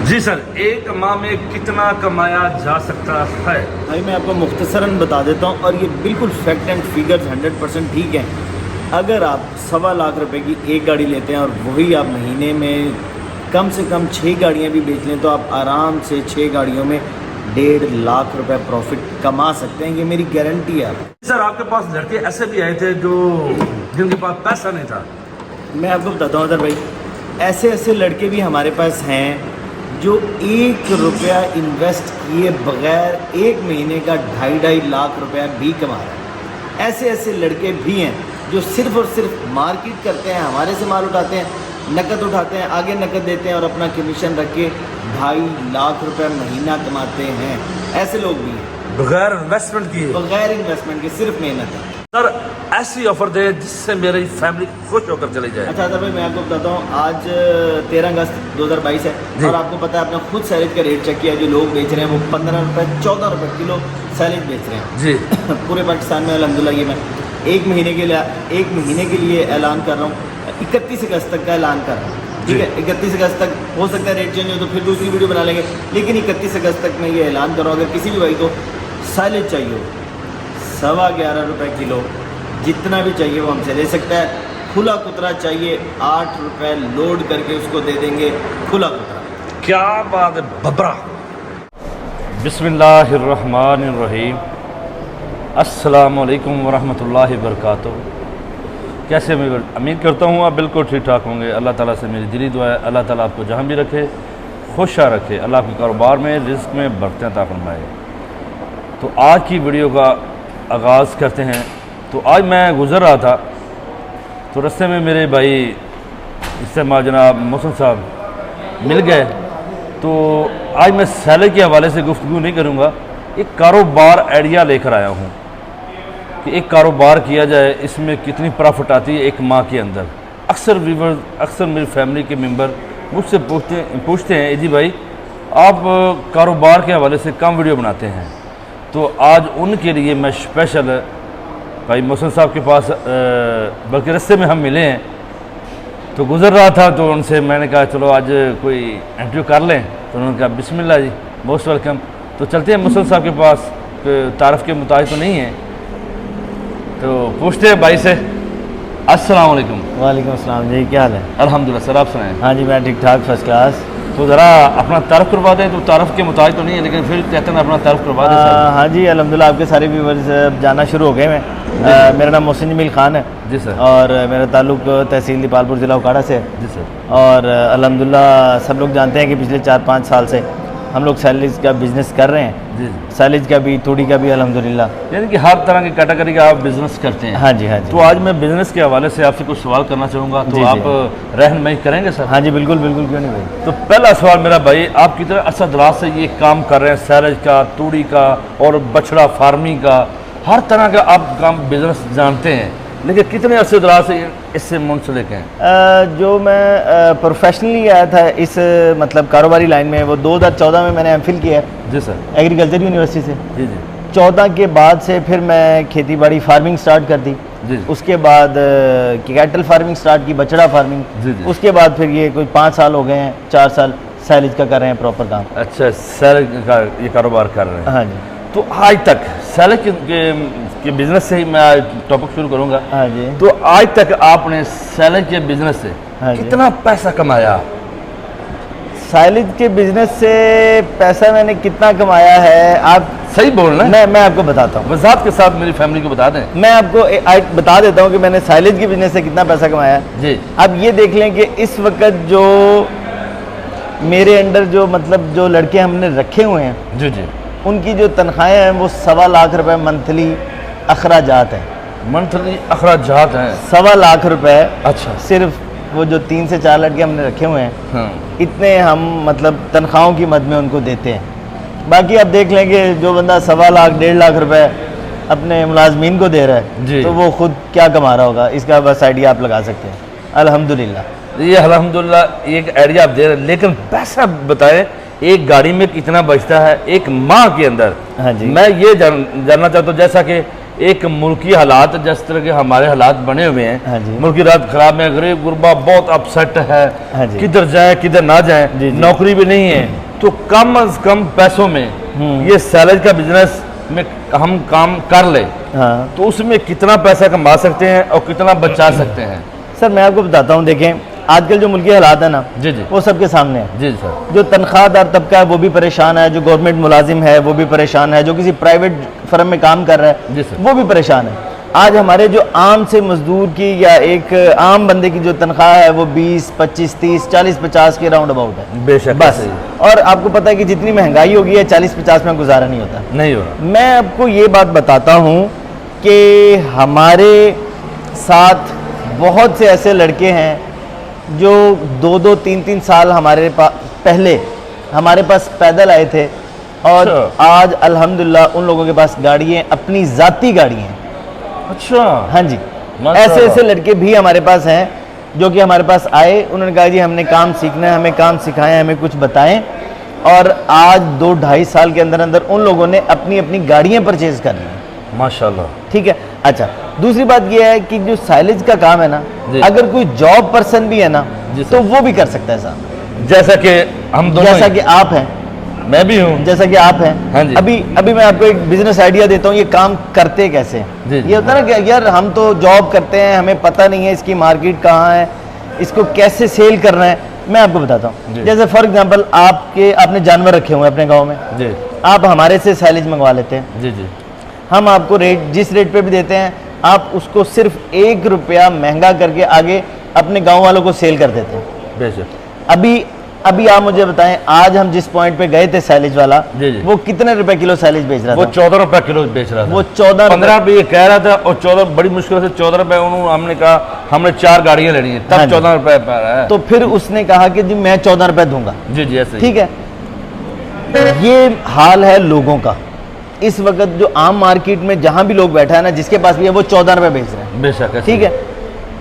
जी sir, एक माह में कितना कमाया जा सकता है? भाई मैं आपको मुख्तसरन बता देता हूँ और ये बिल्कुल फैक्ट एंड फिगर्स 100% ठीक है। अगर आप 1.25 लाख रुपए की एक गाड़ी लेते हैं और वही आप महीने में कम से कम 6 गाड़ियाँ भी बेच लें तो आप आराम से 6 गाड़ियों में 1.5 लाख रुपए प्रॉफिट कमा सकते हैं। ये मेरी गारंटी है। सर, आपके पास लड़के ऐसे भी आए थे जो जिनके पास पैसा नहीं था। मैं आपको बताता हूँ अदर भाई, ऐसे ऐसे लड़के भी हमारे पास हैं जो 1 रुपया इन्वेस्ट किए बगैर 1 महीने का 2.5 लाख रुपया भी कमा रहे हैं। ऐसे ऐसे लड़के भी हैं जो सिर्फ़ और सिर्फ मार्केट करते हैं, हमारे से माल उठाते हैं, नकद उठाते हैं, आगे नकद देते हैं और अपना कमीशन रख के 2.5 लाख रुपया महीना कमाते हैं। ऐसे लोग भी हैं बगैर इन्वेस्टमेंट किए, बगैर इन्वेस्टमेंट के, सिर्फ मेहनत है। सर ऐसी ऑफर दे जिससे मेरी फैमिली खुश होकर चली जाए। अच्छा अदर भाई, मैं आपको बताता हूँ, आज 13 अगस्त 2022 है और आपको पता है, आपने खुद सैलेज का रेट चेक किया, जो लोग बेच रहे हैं वो 15 रुपये 14 रुपये किलो सैलेज बेच रहे हैं जी। पूरे पाकिस्तान में अल्हम्दुलिल्लाह। ये मैं एक महीने के लिए ऐलान कर रहा हूँ, 31 अगस्त तक का ऐलान कर रहा हूँ, ठीक है। 31 अगस्त तक हो सकता है रेट चेंज हो तो फिर दूसरी वीडियो बना लेंगे, लेकिन 31 अगस्त तक मैं ये ऐलान कर रहा हूँ, अगर किसी भी भाई को सैलेज चाहिए हो 11.25 रुपये किलो, जितना भी चाहिए वो हमसे ले सकता है। खुला कुतरा चाहिए 8 रुपये लोड करके उसको दे देंगे, खुला कुतरा। क्या बात है बबरा। बिस्मिल्लाहिर्रहमानिर्रहीम, अस्सलामुअलैकुम वरहमतुल्लाहि वबरकातुहू। कैसे मैं उम्मीद करता हूँ आप बिल्कुल ठीक ठाक होंगे। अल्लाह ताला से मेरी दिली दुआ है, अल्लाह ताला आपको जहाँ भी रखे खुशा रखे, अल्लाह आपके कारोबार में रिज़्क़ में बरकतें अता फरमाए। तो आज की वीडियो का आगाज़ करते हैं। तो आज मैं गुज़र रहा था तो रास्ते में मेरे भाई इस्तेमाल जनाब मोहसिन साहब मिल गए। तो आज मैं सैलरी के हवाले से गुफ्तगू नहीं करूँगा, एक कारोबार आइडिया लेकर आया हूँ कि एक कारोबार किया जाए, इसमें कितनी प्रॉफिट आती है एक माह के अंदर। अक्सर व्यूवर्स, अक्सर मेरी फैमिली के मेंबर मुझसे पूछते हैं जी भाई आप कारोबार के हवाले से कम वीडियो बनाते हैं। तो आज उनके लिए मैं स्पेशल भाई मोहसिन साहब के पास बल्कि रास्ते में हम मिले हैं तो गुज़र रहा था, तो उनसे मैंने कहा चलो आज कोई इंटरव्यू कर लें। तो उन्होंने कहा बिस्मिल्लाह जी, मोस्ट वेलकम। तो चलते हैं मोहसिन साहब के पास, तारफ़ के मुताबिक तो नहीं है, तो पूछते हैं भाई से। अस्सलाम वालेकुम। वालेकुम अस्सलाम जी, क्या हाल है? अल्हम्दुलिल्लाह सर, आप सुनाएं। हाँ जी, मैं ठीक ठाक, फर्स्ट क्लास। तो ज़रा अपना तारफ़ करवा दें। तो तारफ़ के मुताबिक तो नहीं है, लेकिन फिर कहते हैं अपना तारफ़ करवा दें सर। हाँ जी, अल्हम्दुलिल्लाह आपके सारे व्यूवर्स जाना शुरू हो गए हैं। मेरा नाम मोहसिन जमील ख़ान है जी सर, और मेरा ताल्लुक़ तहसील दीपालपुर ज़िला उकाड़ा से है जी सर। और अल्हम्दुलिल्लाह सब लोग जानते हैं कि पिछले 4-5 साल से हम लोग सैलरीज का बिज़नेस कर रहे हैं, जी, सैलरीज का भी, तूड़ी का भी अल्हम्दुलिल्लाह। यानी कि हर तरह की कैटेगरी का आप बिज़नेस करते हैं। हाँ जी, हाँ जी। तो आज मैं बिज़नेस के हवाले से आपसे कुछ सवाल करना चाहूँगा, तो जी, जी। आप रहनुमाई करेंगे सर? हाँ जी, बिल्कुल बिल्कुल, क्यों नहीं भाई। तो पहला सवाल मेरा भाई, आप कितने अरसा दराज से ये काम कर रहे हैं, सैलज का, तूड़ी का और बछड़ा फार्मिंग का, हर तरह का आप काम बिज़नेस जानते हैं, लेकिन कितने अरसे दराज से इससे मुंसलिक हैं? जो मैं प्रोफेशनली आया था इस मतलब कारोबारी लाइन में, वो 2014 में मैंने एमफिल किया है जी सर, एग्रीकल्चर यूनिवर्सिटी से। जी जी 14 के बाद से फिर मैं खेती बाड़ी फार्मिंग स्टार्ट कर दी। जी उसके बाद कैटल फार्मिंग स्टार्ट की, बछड़ा फार्मिंग। जी जी। उसके बाद फिर ये कोई 5 साल हो गए हैं, 4 साल सैलज का कर रहे हैं प्रॉपर काम। अच्छा, सैलज का ये कारोबार कर रहे हैं। हाँ जी, तो आज तक सैलज के बिज़नेस से ही मैं आज टॉपिक शुरू करूँगा। हाँ जी। तो आज तक आपने सैलज के बिज़नेस से हाँ जी। कितना पैसा कमाया? सैलज के बिजनेस से पैसा मैंने कितना कमाया है, आप सही बोलना है, मैं आपको बताता हूँ। वजाहत के साथ मेरी फैमिली को बता दें। मैं आपको बता देता हूँ कि मैंने साइलेज के बिजनेस से कितना पैसा कमाया है। जी अब ये देख लें कि इस वक्त जो मेरे अंडर जो मतलब जो लड़के हमने रखे हुए हैं, जी जी, उनकी जो तनख्वाहें हैं वो 1.25 लाख रुपए मंथली अखराजात हैं। मंथली अखराजात हैं 1.25 लाख रुपए अच्छा, सिर्फ वो जो 3 से 4 लड़के हमने रखे हुए हैं, हाँ इतने हम मतलब तनख्वाहों की मद में उनको देते हैं। बाकी आप देख लें कि जो बंदा 1.25 लाख 1.5 लाख रुपए अपने मुलाजमीन को दे रहा है, जी। तो वो खुद क्या कमा रहा होगा, इसका बस आइडिया आप लगा सकते हैं। अल्हम्दुलिल्लाह। ये अल्हम्दुलिल्लाह एक आइडिया आप दे रहे हैं, लेकिन पैसा बताएं एक गाड़ी में कितना बचता है एक माह के अंदर? हाँ जी। मैं ये जानना चाहता हूँ, जैसा कि एक मुल्की हालात जिस तरह के हमारे हालात बने हुए हाँ हैं, जी। मुल्की हालात खराब है, गरीब गुरबा बहुत अपसेट हाँ है, जी। किधर जाए किधर ना जाए, जी, जी। नौकरी भी नहीं है, तो कम अज कम पैसों में ये सैलरी का बिजनेस में हम काम कर ले हाँ तो उसमें कितना पैसा कमा सकते हैं और कितना बचा सकते हैं। सर, मैं आपको बताता हूँ, देखें आजकल जो मुल्की हालात है ना, जी जी वो सबके सामने है। जी सर। जो तनख्वाहदार तबका है वो भी परेशान है, जो गवर्नमेंट मुलाजिम है वो भी परेशान है, जो किसी प्राइवेट फर्म में काम कर रहा जी है सर। वो भी परेशान है। आज हमारे जो आम से मजदूर की या एक आम बंदे की जो तनख्वाह है वो 20, 25, 30, 40, 50 के राउंड अबाउट है बेशक बस। सही। और आपको पता है कि जितनी महंगाई हो गई है 40-50 में गुजारा नहीं होता। नहीं हो रहा। मैं आपको ये बात बताता हूँ कि हमारे साथ बहुत से ऐसे लड़के हैं जो 2-2, 3-3 साल हमारे पहले हमारे पास पैदल आए थे और अच्छा। आज अल्हम्दुलिल्लाह उन लोगों के पास गाड़ी हैं, अपनी ज़ाती गाड़ी हैं। अच्छा। हाँ जी, माशाअल्लाह। ऐसे ऐसे लड़के भी हमारे पास हैं जो कि हमारे पास आए, उन्होंने कहा जी हमने काम सीखना है, हमें काम सिखाएं, हमें कुछ बताएं, और आज 2-2.5 साल के अंदर अंदर उन लोगों ने अपनी अपनी गाड़ियाँ परचेज कर ली हैं। माशाल्लाह। ठीक है। अच्छा, दूसरी बात यह है कि जो साइलेज का काम है ना, जी। अगर कोई जॉब पर्सन भी है ना जी सर। तो वो भी कर सकता है साहब, जैसा कि हम दोनों जैसा ही- कि आप हैं, मैं भी हूँ। जैसा कि आप हैं। हाँ जी। अभी मैं आपको एक बिजनेस आइडिया देता हूँ, ये काम करते कैसे हैं। जी, जी। ये होता है ना कि यार हम तो जॉब करते हैं, हमें पता नहीं है इसकी मार्केट कहाँ है, इसको कैसे सेल करना है। मैं आपको बताता हूँ, जी। जैसे फॉर एग्जांपल आपने जानवर रखे हुए हैं अपने गांव में, जी आप हमारे से साइलेज मंगवा लेते हैं, जी जी हम आपको रेट जिस रेट पे भी देते हैं आप उसको सिर्फ 1 रुपया महंगा करके आगे अपने गांव वालों को सेल कर देते हैं। बेशक। अभी आप मुझे बताएं, आज हम जिस पॉइंट पे गए थे सैलेज वाला, जी, जी। वो कितने रुपए किलो सैलेज बेच रहा वो था? 14 रुपए किलो बेच रहा था। वो 14 15 रुपये कह रहा था और 14 बड़ी मुश्किल से 14 रुपए उन्होंने, हमने कहा हमने 4 गाड़ियां लेनी है, तब हाँ जी। 14 रुपए पे आ रहा है। तो फिर उसने कहा कि जी मैं 14 रुपए दूंगा। जी जी ऐसे ही। ठीक है, ये हाल है लोगों का इस वक्त। जो आम मार्केट में जहां भी लोग बैठा है ना, जिसके पास भी है वो 14 रुपए बेच रहे हैं। बेशक ऐसे ठीक ही। है,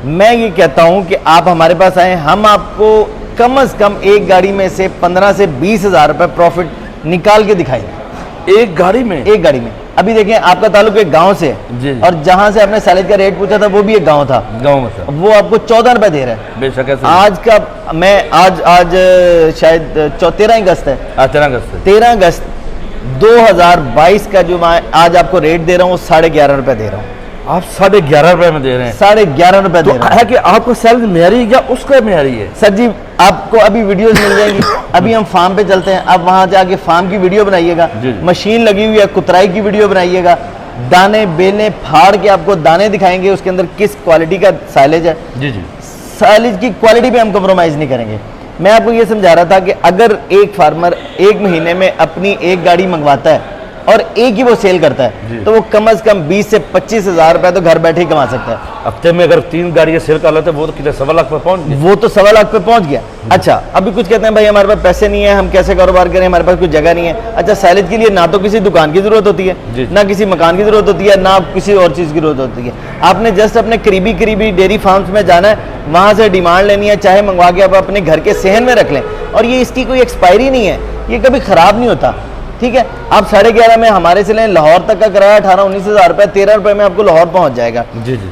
मैं ये कहता हूं कि आप हमारे पास आए, हम आपको कम से कम एक गाड़ी में से 15 से 20 हज़ार रुपए प्रॉफिट निकाल के दिखाएंगे एक गाड़ी में। एक गाड़ी में। अभी देखें, आपका ताल्लुक एक गांव से है जी, जी। और जहां से आपने सैलेज का रेट पूछा था वो भी एक गांव था, गाँव में सर। वो आपको 14 रुपए दे रहा है। बेशक ऐसे ही। आज का मैं आज शायद 13 अगस्त है, 13 अगस्त से। 13 अगस्त 2022 का जो मैं आज आपको रेट दे रहा हूँ वो 11.5 रुपए दे रहा हूँ। आप 11.5 रुपए में दे रहे हैं। 11.5 रुपए तो दे रहा हूँ। है कि आपको सैलरी मेरी है या उसका मेरी है? सर जी, आपको अभी वीडियोस मिल जाएंगी। अभी हम फार्म पे चलते हैं, आप वहां जाके फार्म की वीडियो बनाइएगा, जी, जी। मशीन लगी हुई है, कुतराई की वीडियो बनाइएगा, दाने बेलने फाड़ के आपको दाने दिखाएंगे, उसके अंदर किस क्वालिटी का साइलेज है। जी जी साइलेज की क्वालिटी पे हम कम्प्रोमाइज़ नहीं करेंगे। मैं आपको ये समझा रहा था कि अगर एक फार्मर एक महीने में अपनी एक गाड़ी मंगवाता है और एक ही वो सेल करता है, जी। तो वो कम से कम 20 से 25 हज़ार रुपए तो घर बैठे ही कमा सकता है। हफ्ते में अगर 3 गाड़ियां सेल कर लेते वो तो कितने 1.25 लाख पर पहुंच गए। वो तो 1.25 लाख पे पहुंच गया। अच्छा, अभी कुछ कहते हैं भाई हमारे पास पैसे नहीं है, हम कैसे कारोबार करें, हमारे पास कोई जगह नहीं है। अच्छा, सैलेज के लिए ना तो किसी दुकान की जरूरत होती है, जी। ना किसी मकान की जरूरत होती है, ना किसी और चीज़ की जरूरत होती है। आपने जस्ट अपने करीबी डेयरी फार्म्स में जाना है, वहाँ से डिमांड लेनी है, चाहे मंगवा के आप अपने घर के सहन में रख लें, और ये इसकी कोई एक्सपायरी नहीं है, ये कभी ख़राब नहीं होता। ठीक है, आप 11.5 में हमारे से लें, लाहौर तक का किराया 18-19 हज़ार रुपये, 13 रुपये में आपको लाहौर पहुँच जाएगा। जी जी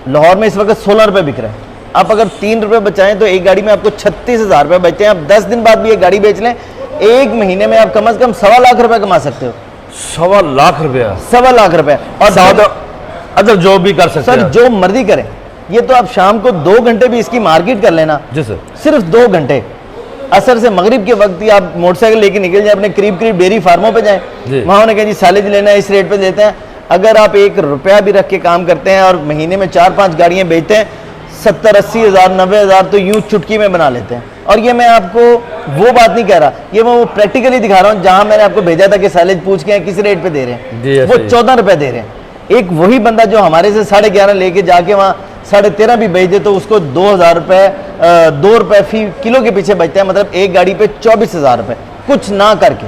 लाहौर में इस वक्त 16 रुपये बिक रहे हैं। आप अगर 3 रुपये बचाएं तो एक गाड़ी में आपको 36 हज़ार रुपये बचते हैं। आप 10 दिन बाद भी एक गाड़ी बेच लें, एक महीने में आप कम से कम 1.25 लाख रुपए कमा सकते हो। 1.25 लाख रुपया। 1.25 लाख रुपए। और सादा अदर जॉब भी कर सकते सर हैं। जो मर्जी करें, ये तो आप शाम को 2 घंटे भी इसकी मार्केट कर लेना, जी सर। सिर्फ 2 घंटे, असर से मगरिब के वक्त ही आप मोटरसाइकिल लेके निकल जाए, अपने करीब डेयरी फार्मों पे जाएं, जी। वहाँ उन्हें कहें जी साइलेज लेना है, इस रेट पे देते हैं। अगर आप 1 रुपया भी रख के काम करते हैं और महीने में 4-5 गाड़ियाँ बेचते हैं, 70-80 हज़ार 90 हज़ार तो यूँ चुटकी में बना लेते हैं। और ये मैं आपको वो बात नहीं कह रहा, ये मैं वो प्रैक्टिकली दिखा रहा हूँ जहाँ मैंने आपको भेजा था कि साइलेज पूछ के किस रेट पे दे रहे जी, हैं, ऐसे वो ही। 14 रुपये दे रहे हैं। एक वही बंदा जो हमारे से 11.5 लेके जाके वहाँ 13.5 भी बेच दे तो उसको 2,000 रुपये 2 रुपये फी किलो के पीछे बचता है, मतलब एक गाड़ी पे 24 हज़ार रुपये कुछ ना करके।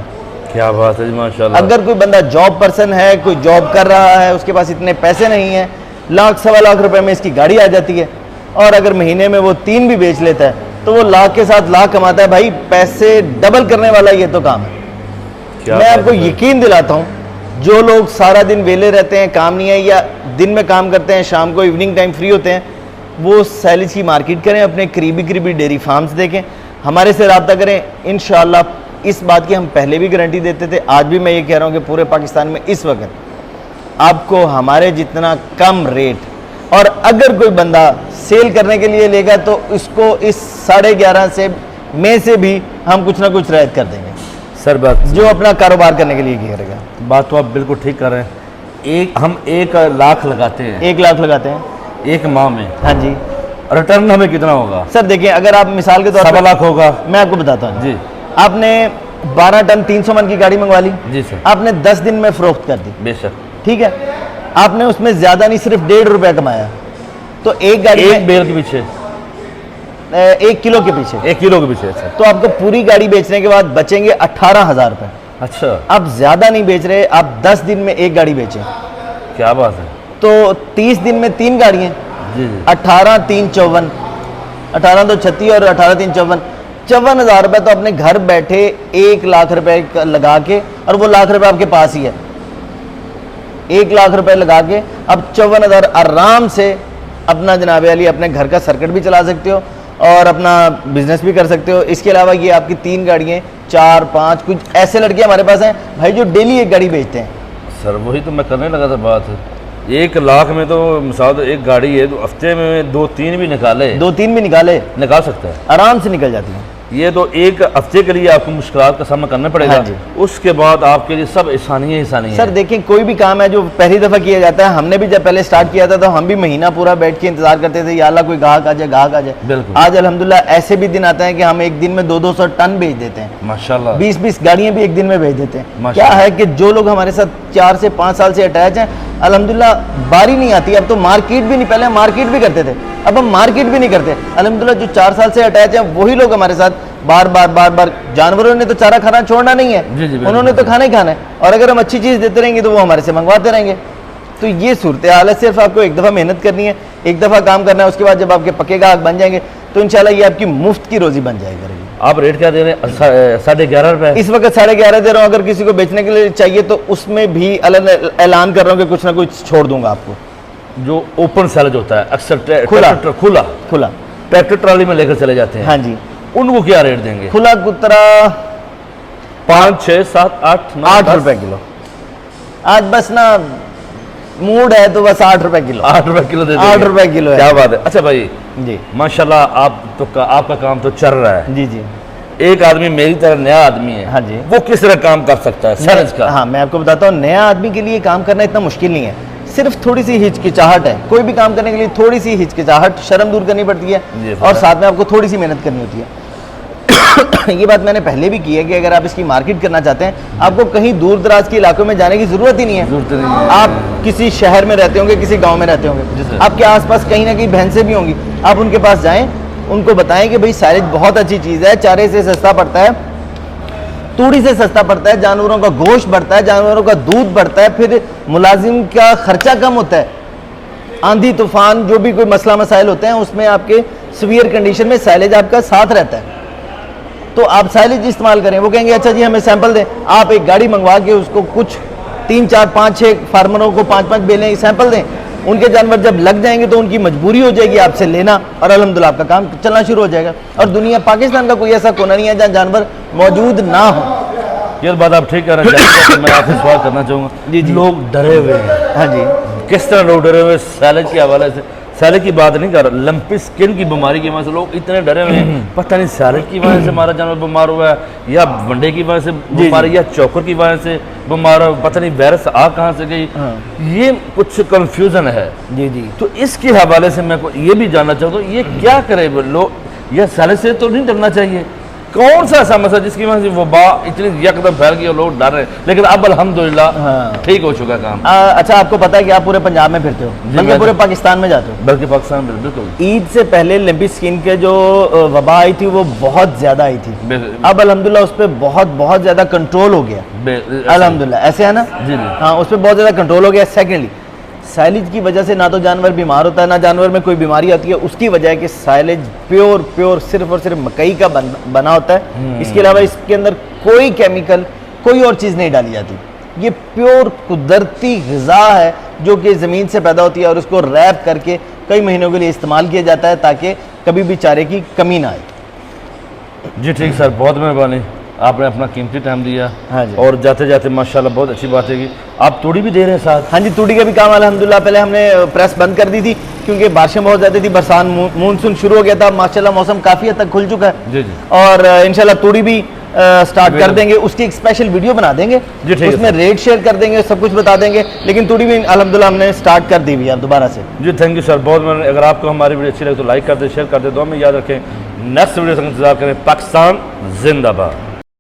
क्या बात है जी, माशाल्लाह। अगर कोई बंदा जॉब पर्सन है, कोई जॉब कर रहा है, उसके पास इतने पैसे नहीं है, 1-1.25 लाख रुपए में इसकी गाड़ी आ जाती है, और अगर महीने में वो 3 भी बेच लेता है तो वो लाख के साथ लाख कमाता है। भाई पैसे डबल करने वाला ये तो काम है। क्या मैं बात आपको है। यकीन दिलाता हूँ, जो लोग सारा दिन वेले रहते हैं, काम नहीं है, या दिन में काम करते हैं, शाम को इवनिंग टाइम फ्री होते हैं, वो सैलिज की मार्केट करें, अपने करीबी डेयरी फार्म्स देखें, हमारे से रब्ता करें। इंशाअल्लाह इस बात की हम पहले भी गारंटी देते थे, आज भी मैं ये कह रहा हूँ कि पूरे पाकिस्तान में इस वक्त आपको हमारे जितना कम रेट, और अगर कोई बंदा सेल करने के लिए लेगा तो इसको इस 11.5 से में से भी हम कुछ ना कुछ रियायत कर देंगे सर। बात जो अपना कारोबार करने के लिए करेगा। बात तो आप बिल्कुल ठीक कर रहे हैं। हम 1 लाख लगाते हैं, 1 लाख लगाते हैं 1 माह में, हाँ जी। रिटर्न हमें कितना होगा सर देखिए, अगर आप मिसाल के तौर पर 1.25 लाख होगा। मैं आपको बताता हूँ जी। आपने 12 टन 300 मन की गाड़ी मंगवा ली जी सर। आपने 10 दिन में फरोख्त कर दी, बेशक, ठीक है। आपने उसमें ज्यादा नहीं, सिर्फ 1.5 रुपया कमाया, तो एक गाड़ी एक में बेल के पीछे 1 किलो के पीछे 1 किलो के पीछे सर। तो आपको पूरी गाड़ी बेचने के बाद बचेंगे 18,000 रुपए। अच्छा, आप ज्यादा नहीं बेच रहे, आप 10 दिन में एक गाड़ी बेचें क्या बात है। तो 30 दिन में 3 गाड़ियाँ, जी जी। 18 3 54, 18 तो 36 और 18 3 54, 54,000 रुपये तो अपने घर बैठे 1 लाख रुपए लगा के, और वो लाख रुपए आपके पास ही है, 1 लाख रुपए लगा के अब 54,000 आराम से अपना जनाब अली अपने घर का सर्किट भी चला सकते हो और अपना बिजनेस भी कर सकते हो। इसके अलावा ये आपकी 3 गाड़ियाँ, 4 5, कुछ ऐसे लड़के हमारे पास हैं भाई जो डेली एक गाड़ी बेचते हैं। सर वही तो मैं करने लगा था बात। 1 लाख में तो मिसाल तो एक गाड़ी है तो हफ्ते में 2-3 भी निकाले, 2-3 भी निकाल सकता है, आराम से निकल जाती है। ये तो एक हफ्ते के लिए आपको मुश्किलात का सामना करना पड़ेगा। हाँ जी। उसके बाद आपके लिए सब आसानियाँ सर देखिए, कोई भी काम है जो पहली दफ़ा किया जाता है, हमने भी जब पहले स्टार्ट किया था तो हम भी महीना पूरा बैठ के इंतजार करते थे, या अल्लाह कोई गाहक आ जाए। बिल्कुल। आज अल्हम्दुलिल्लाह ऐसे भी दिन आते हैं कि हम एक दिन में 200-200 टन बेच देते हैं, माशाल्लाह, 20-20 गाड़ियाँ भी एक दिन में बेच देते हैं। क्या माशाल्लाह। है कि जो लोग हमारे साथ 4 से 5 साल से अटैच हैं, अल्हम्दुलिल्लाह बारी नहीं आती। अब तो मार्केट भी नहीं, पहले मार्केट भी करते थे, अब हम मार्केट भी नहीं करते। अल्हम्दुलिल्लाह जो 4 साल से अटैच हैं वही लोग हमारे साथ बार बार। जानवरों ने तो चारा खाना छोड़ना नहीं है, जी जी, उन्होंने तो खाना ही खाना है, और अगर हम अच्छी चीज़ देते रहेंगे तो वो हमारे से मंगवाते रहेंगे। तो ये सूरत हाल है। सिर्फ आपको एक दफ़ा मेहनत करनी है, एक दफ़ा काम करना है, उसके बाद जब आपके पक्के गाहक बन जाएंगे तो इंशाल्लाह ये आपकी मुफ्त की रोजी बन जाएगी। आप रेट क्या दे रहे हैं? 11.5 रुपये इस वक्त 11.5 दे रहा हूँ। अगर किसी को बेचने के लिए चाहिए तो उसमें भी ऐलान कर रहा हूँ कि कुछ ना कुछ छोड़ दूंगा आपको। जो ओपन सैलेज होता है अक्सर खुला ट्रैक्टर ट्राली में लेकर चले जाते हैं, हाँ जी, उनको क्या रेट देंगे? खुला कुतरा 5 6 7 8 9 8 रुपए किलो। आज बस ना मूड है तो बस 8 रुपए किलो, 8 रुपए किलो दे देंगे। 8 रुपए किलो है। क्या बात है। अच्छा भाई जी, माशाल्लाह आपका काम तो चल रहा है। जी जी। एक आदमी मेरी तरह नया आदमी है, हाँ जी, वो किस तरह काम कर सकता है सैलेज का? हाँ मैं आपको बताता हूँ, नया आदमी के लिए काम करना इतना मुश्किल नहीं है, सिर्फ थोड़ी सी हिचकिचाहट है। कोई भी काम करने के लिए थोड़ी सी हिचकिचाहट, शर्म दूर करनी पड़ती है, और साथ में आपको थोड़ी सी मेहनत करनी होती है। ये बात मैंने पहले भी की है कि अगर आप इसकी मार्केट करना चाहते हैं, आपको कहीं दूर दराज के इलाकों में जाने की जरूरत ही नहीं है। आप किसी शहर में रहते होंगे, किसी गांव में रहते होंगे, आपके आसपास कहीं ना कहीं भैंसें भी होंगी, आप उनके पास जाएं, उनको बताएं कि भाई साइलेज बहुत अच्छी चीज़ है, चारे से सस्ता पड़ता है, तूड़ी से सस्ता पड़ता है, जानवरों का गोश्त बढ़ता है, जानवरों का दूध बढ़ता है, फिर मुलाजिम का खर्चा कम होता है। आंधी तूफान जो भी कोई मसला मसाइल होते हैं उसमें आपके सीवियर कंडीशन में साइलेज आपका साथ रहता है। तो आप साइलेज इस्तेमाल करें। वो कहेंगे अच्छा जी हमें सैंपल दें, आप एक गाड़ी मंगवा के उसको कुछ 3 4 5 6 फार्मरों को 5 बेलें सैंपल दें, उनके जानवर जब लग जाएंगे तो उनकी मजबूरी हो जाएगी आपसे लेना, और अल्हम्दुलिल्लाह आपका काम चलना शुरू हो जाएगा। और दुनिया पाकिस्तान का कोई ऐसा कोना नहीं है जहाँ जानवर मौजूद ना हो। ये बात आप ठीक कह रहे हैं। मैं आपसे सवाल करना चाहूँगा, जी जी, लोग डरे हुए हैं। हाँ जी, किस तरह लोग डरे हुए सैलेज के हवाले से? सैलेज की बात नहीं कर रहा, लंपी स्किन की बीमारी की वजह से लोग इतने डरे हुए हैं, पता नहीं सैलेज की वजह से हमारा जानवर बीमार हुआ है, या वनडे की वजह से बीमार है, या चौकर की वजह से बीमार है, पता नहीं वायरस आ कहाँ से गई। हाँ। ये कुछ कंफ्यूजन है। जी जी। तो इसके हवाले से मैं ये भी जानना चाहता हूँ, ये क्या करे लोग? यह सैलेज से तो नहीं डरना चाहिए? कौन सा ऐसा मसला जिसकी वजह से वबा इतनी यकदम फैल गई और लोग डर रहे हैं, लेकिन अब अल्हम्दुलिल्लाह हाँ, ठीक हो चुका काम। अच्छा आपको पता है कि आप पूरे पंजाब में फिरते हो, बल्कि पूरे पाकिस्तान में जाते हो, बल्कि पाकिस्तान में बिल्कुल। ईद से पहले लिम्पी स्किन के जो वबा आई थी वो बहुत ज्यादा आई थी, अब अल्हम्दुलिल्लाह उस पर बहुत ज्यादा कंट्रोल हो गया अल्हम्दुलिल्लाह। ऐसे है ना? जी जी। हाँ, उस पर बहुत ज्यादा कंट्रोल हो गया। सेकेंडली साइलेज की वजह से ना तो जानवर बीमार होता है, ना जानवर में कोई बीमारी आती है। उसकी वजह है कि साइलेज प्योर सिर्फ और सिर्फ मकई का बना होता है। इसके अलावा इसके अंदर कोई केमिकल, कोई और चीज़ नहीं डाली जाती। ये प्योर कुदरती ग़िज़ा है जो कि ज़मीन से पैदा होती है और उसको रैप करके कई महीनों के लिए इस्तेमाल किया जाता है ताकि कभी भी चारे की कमी ना आए। जी ठीक सर, बहुत मेहरबानी, आपने अपना कीमती टाइम दिया। हाँ जी। और जाते जाते माशाल्लाह बहुत अच्छी बात है कि आप तूड़ी भी दे रहे हैं साथ। हाँ जी, तूड़ी का भी काम अल्हम्दुलिल्लाह, पहले हमने प्रेस बंद कर दी थी क्योंकि बारिशें बहुत ज़्यादा थी, बरसात मानसून शुरू हो गया था, माशाल्लाह मौसम काफ़ी हद तक खुल चुका है। जी जी। और इंशाल्लाह तूड़ी भी स्टार्ट कर देंगे, उसकी एक स्पेशल वीडियो बना देंगे जी, ठीक है उसमें रेट शेयर कर देंगे, सब कुछ बता देंगे। लेकिन तूड़ी भी अल्हम्दुलिल्लाह हमने स्टार्ट कर दी हुई है अब दोबारा से। जी थैंक यू सर, बहुत मेहरबानी। अगर आपको हमारी वीडियो अच्छी लगे तो लाइक कर दे, शेयर कर दे, दुआ में याद रखें। नेक्स्ट वीडियो तक इंतजार करें। पाकिस्तान जिंदाबाद।